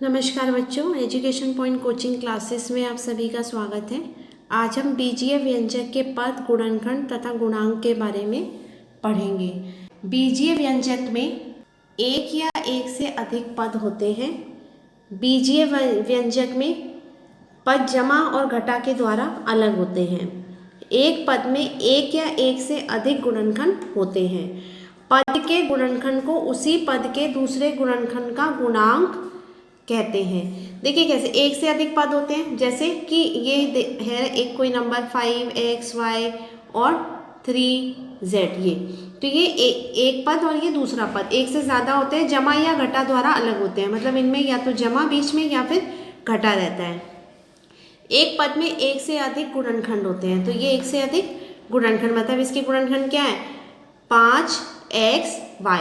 नमस्कार बच्चों, education point coaching classes में आप सभी का स्वागत है। आज हम बीजीय व्यंजक के पद, गुणनखंड तथा गुणांक के बारे में पढ़ेंगे। बीजीय व्यंजक में एक या एक से अधिक पद होते हैं। बीजीय व्यंजक में पद जमा और घटा के द्वारा अलग होते हैं। एक पद में एक या एक से अधिक गुणनखंड होते हैं। पद के गुणनखंड को उसी पद के दूसरे गुणनखंड का गुणांक कहते हैं। देखिए कैसे एक से अधिक पद होते हैं, जैसे कि ये है एक कोई नंबर 5x, y और 3z। ये एक पद और ये दूसरा पद एक से ज़्यादा होते हैं, जमा या घटा द्वारा अलग होते हैं। मतलब इनमें या तो जमा बीच में या फिर घटा रहता है। एक पद में एक से अधिक गुणनखंड होते हैं, तो ये एक से अधिक गुणनखंड मतलब इसके गुणनखंड क्या है 5x, y।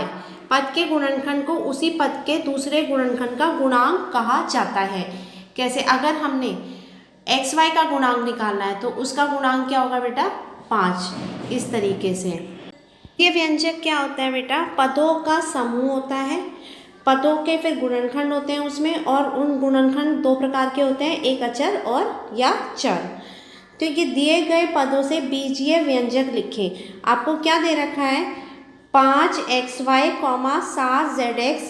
पद के गुणनखंड को उसी पद के दूसरे गुणनखंड का गुणांक कहा जाता है। कैसे, अगर हमने xy का गुणांक निकालना है तो उसका गुणांक क्या होगा बेटा 5। इस तरीके से ये व्यंजक क्या होता है बेटा, पदों का समूह होता है। पदों के फिर गुणनखंड होते हैं उसमें, और उन गुणनखंड दो प्रकार के होते हैं, एक अचर और या चर। तो ये दिए गए पदों से बीजीय व्यंजक लिखें। आपको क्या दे रखा है 5xy, 7zx,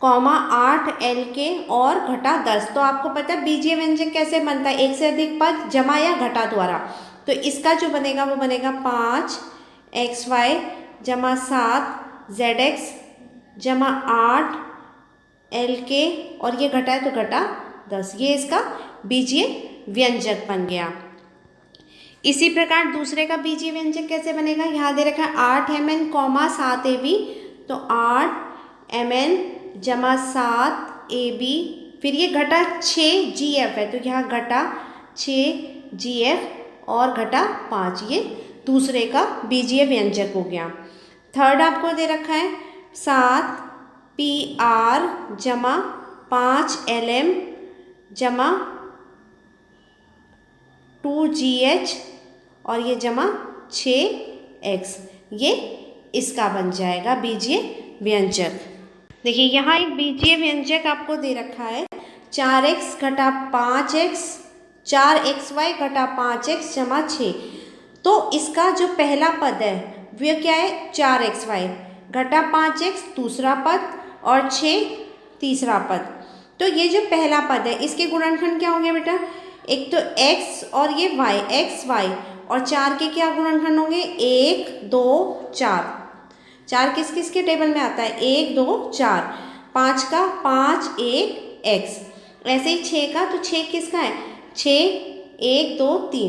8lk और घटा 10। तो आपको पता है बीजीय व्यंजक कैसे बनता है, एक से अधिक पद जमा या घटा द्वारा। तो इसका जो बनेगा वो बनेगा 5xy जमा 7zx जमा 8lk और ये घटा है तो घटा 10। ये इसका बीजीय व्यंजक बन गया। इसी प्रकार दूसरे का बीजीय व्यंजक कैसे बनेगा, यहाँ दे रखा है 8mn, 7ab। तो 8mn जमा 7ab, फिर ये घटा 6gf है, तो यहाँ घटा 6gf और घटा 5। ये दूसरे का बीजीय व्यंजक हो गया। थर्ड आपको दे रखा है 7pr जमा 5lm जमा 2gh और ये जमा 6x। ये इसका बन जाएगा बीजीय व्यंजक। देखिए यहाँ एक बीजीय व्यंजक आपको दे रखा है 4x घटा 5x, 4xy घटा 5x जमा 6। तो इसका जो पहला पद है वह क्या है 4xy घटा 5x दूसरा पद और 6 तीसरा पद। तो ये जो पहला पद है इसके गुणनखंड क्या होंगे बेटा, एक तो x और ये y, x y, और 4 के क्या गुणनखंड होंगे 1 2 4। 4 किस किस के टेबल में आता है 1 2 4। 5 का 5 1 x। ऐसे ही 6 का, तो 6 किसका है 6 1 2 3।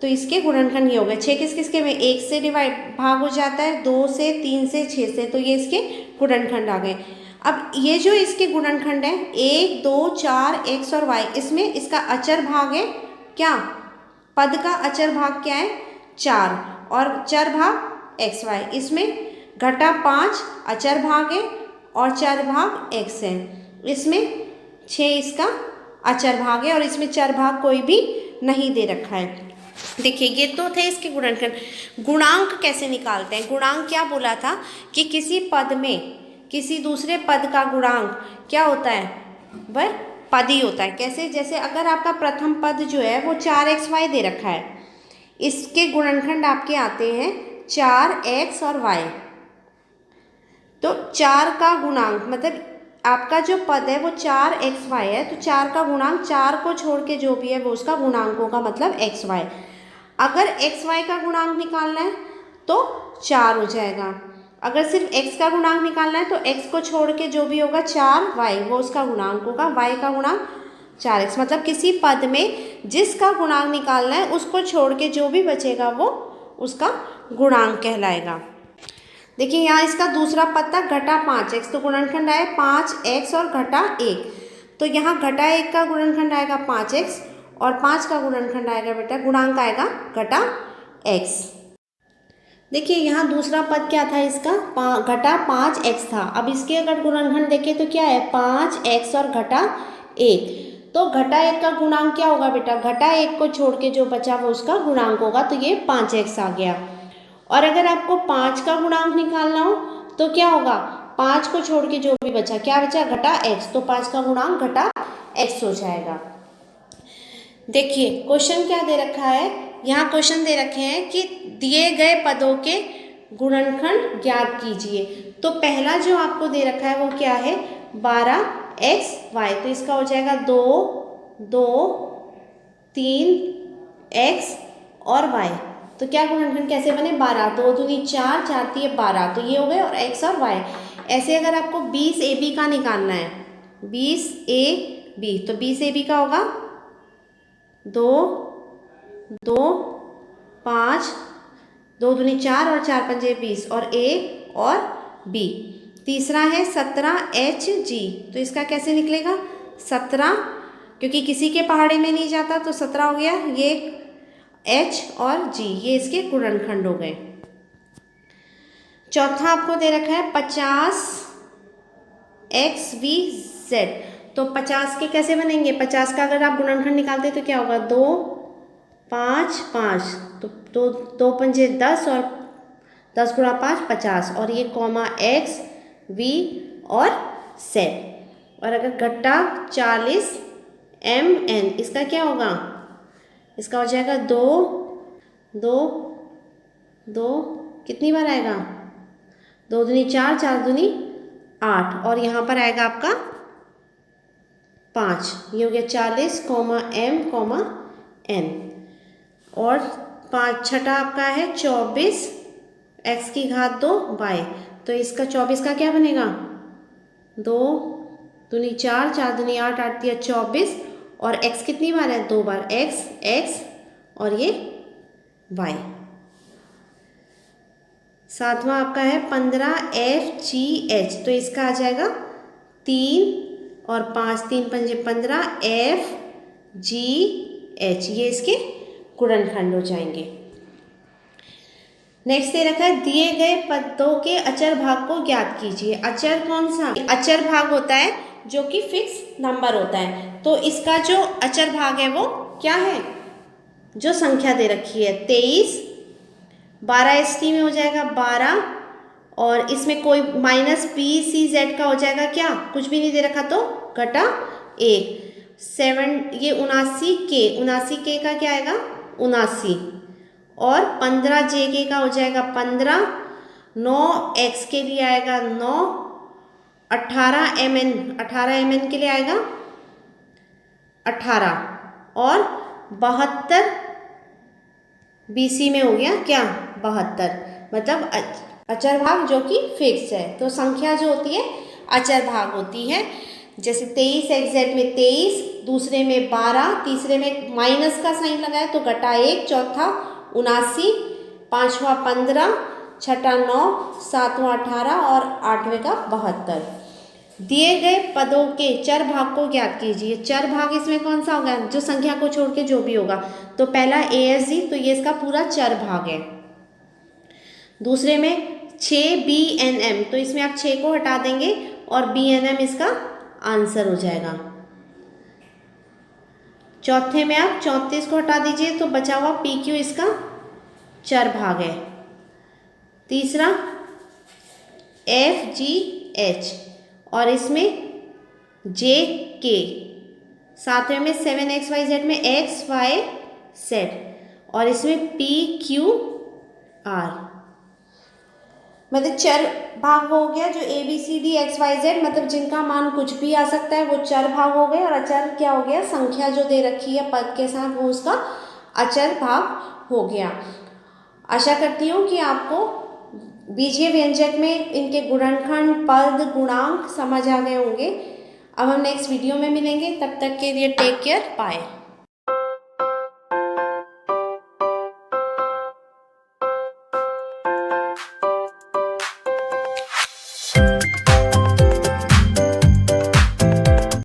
तो इसके गुणनखंड ये हो गए। 6 किस किस के में 1 से डिवाइड भाग हो जाता है, 2 से 3 से 6 से, तो ये इसके गुणनखंड आ गए। अब ये जो इसके गुणनखंड है 1 2 4 x और y, इसमें इसका अचर भाग है क्या, पद का अचर भाग क्या है 4 और चर भाग x y। इसमें घटा 5 अचर भाग है और चर भाग x है। इसमें 6 इसका अचर भाग है और इसमें चर भाग कोई भी नहीं दे रखा है। देखिए ये तो थे इसके गुणनखंड। गुणांक कैसे निकालते हैं, गुणांक क्या बोला था कि किसी पद में किसी दूसरे पद का गुणांक क्या होता है, वह पद ही होता है। कैसे, जैसे अगर आपका प्रथम पद जो है वो 4xy दे रखा है, इसके गुणनखंड आपके आते हैं 4x और y। तो 4 का गुणांक मतलब आपका जो पद है वो 4xy है, तो 4 का गुणांक 4 को छोड़ के जो भी है वो उसका गुणांक होगा, मतलब xy। अगर xy का गुणांक निकालना है तो 4 हो जाएगा। अगर सिर्फ x का गुणांक निकालना है तो x को छोड़ के जो भी होगा 4y वो उसका गुणांक होगा, y का गुणांक 4x। मतलब किसी पद में जिसका गुणांक निकालना है उसको छोड़ के जो भी बचेगा वो उसका गुणांक कहलाएगा। देखिए यहाँ इसका दूसरा पद था घटा 5x, तो गुणनखंड आए 5x और घटा 1। तो यहाँ घटा 1 का गुणनखंड आएगा 5x और 5 का गुणनखंड आएगा बेटा, गुणांक आएगा घटा x। देखिए यहाँ दूसरा पद क्या था इसका घटा 5x था। अब इसके अगर गुणनखंड देखें तो क्या है 5x और घटा 1। तो घटा 1 का गुणांक क्या होगा बेटा, घटा 1 को छोड़ के जो बचा वो उसका गुणांक होगा, तो ये 5x आ गया। और अगर आपको 5 का गुणांक निकालना हो तो क्या होगा 5 को छोड़ के जो भी बचा, क्या बचा, घटा x, तो 5 का गुणांक घटा x हो जाएगा। देखिए क्वेश्चन क्या दे रखा है, यहाँ क्वेश्चन दे रखे हैं कि दिए गए पदों के गुणनखंड ज्ञात कीजिए। तो पहला जो आपको दे रखा है वो क्या है, 12xy, तो इसका हो जाएगा 2 2 3x और y। तो क्या गुणनखंड कैसे बने, 12, 2 दूनी 4, 4 3 12, तो ये हो गए, और x और y। ऐसे अगर आपको 20ab का निकालना है, 20ab, तो 20ab का होगा 2 2 5, 2 दूनी 4 और 4 पंजे 20, और a और b। तीसरा है 17hg, तो इसका कैसे निकलेगा, 17, क्योंकि किसी के पहाड़े में नहीं जाता तो 17 हो गया, ये h और g, ये इसके गुणनखंड हो गए। चौथा आपको दे रखा है 50xvz, तो 50 के कैसे बनेंगे, 50 का अगर आप गुणनखंड निकालते तो क्या होगा, 2 5 5, तो 2 पंजे 10 और 10 गुणा 5 50, और ये कॉमा x v और z, और अगर घटा 40 mn, इसका क्या होगा, इसका हो जाएगा 2 2 2, कितनी बार आएगा, 2 दूनी 4, 4 दूनी 8, और यहाँ पर आएगा आपका 5, ये हो गया 40 m n, और 5 छठा आपका है 24 x की घात 2 y, तो इसका 24 का क्या बनेगा, 2 दूनी 4, 4 दूनी 8, 8 दिया 24, और x कितनी बार है, 2 बार, x और ये y। सातवां आपका है 15fgh, तो इसका आ जाएगा 3 और 5, 3 पंजे 15 fgh, ये इसके गुणनखंड हो जाएंगे। नेक्स्ट दे रखा है दिए गए पदों के अचर भाग को ज्ञात कीजिए। अचर कौन सा, अचर भाग होता है जो कि फिक्स नंबर होता है, तो इसका जो अचर भाग है वो क्या है, जो संख्या दे रखी है 23, 12 st में हो जाएगा 12, और इसमें कोई माइनस pcz का हो जाएगा क्या, कुछ भी नहीं दे रखा तो घटा 1, 7, ये 79k का क्या आएगा 79, और 15 jk का हो जाएगा 15, 9x के लिए आएगा 9, 18 mn के लिए आएगा 18, और 72 BC में हो गया क्या 72, मतलब अचर भाग जो कि फिक्स है। तो संख्या जो होती है अचर भाग होती है, जैसे 23 एग्जैक्ट में 23, दूसरे में 12, तीसरे में माइनस का साइन लगाया तो घटा 1, चौथा 79, पांचवा 15, छठा 9, सातवां 18 और आठवें का 72। दिए गए पदों के चर भाग को ज्ञात कीजिए। चर भाग इसमें कौन सा होगा, जो संख्या को छोड़ के जो भी होगा। तो पहला ASG, तो ये इसका पूरा चर भाग है। दूसरे में 6BNM, तो इसमें आप 6 को हटा देंगे और BNM इसका आंसर हो जाएगा। चौथे में आप 34 को हटा दीजिए तो बचा हुआ PQ इसका चर भाग है। तीसरा FGH और इसमें JK, सातवें में 7XYZ में XYZ और इसमें PQR, मतलब चर भाग हो गया। जो ABCD XYZ मतलब जिनका मान कुछ भी आ सकता है वो चर भाग हो गए, और अचर क्या हो गया, संख्या जो दे रखी है पद के साथ वो उसका अचर भाग हो गया। आशा करती हूँ कि आपको बीजीय व्यंजक में इनके गुणनखंड, पद, गुणांक समझ आ गए होंगे। अब हम नेक्स्ट वीडियो में मिलेंगे, तब तक के लिए टेक केयर, बाय।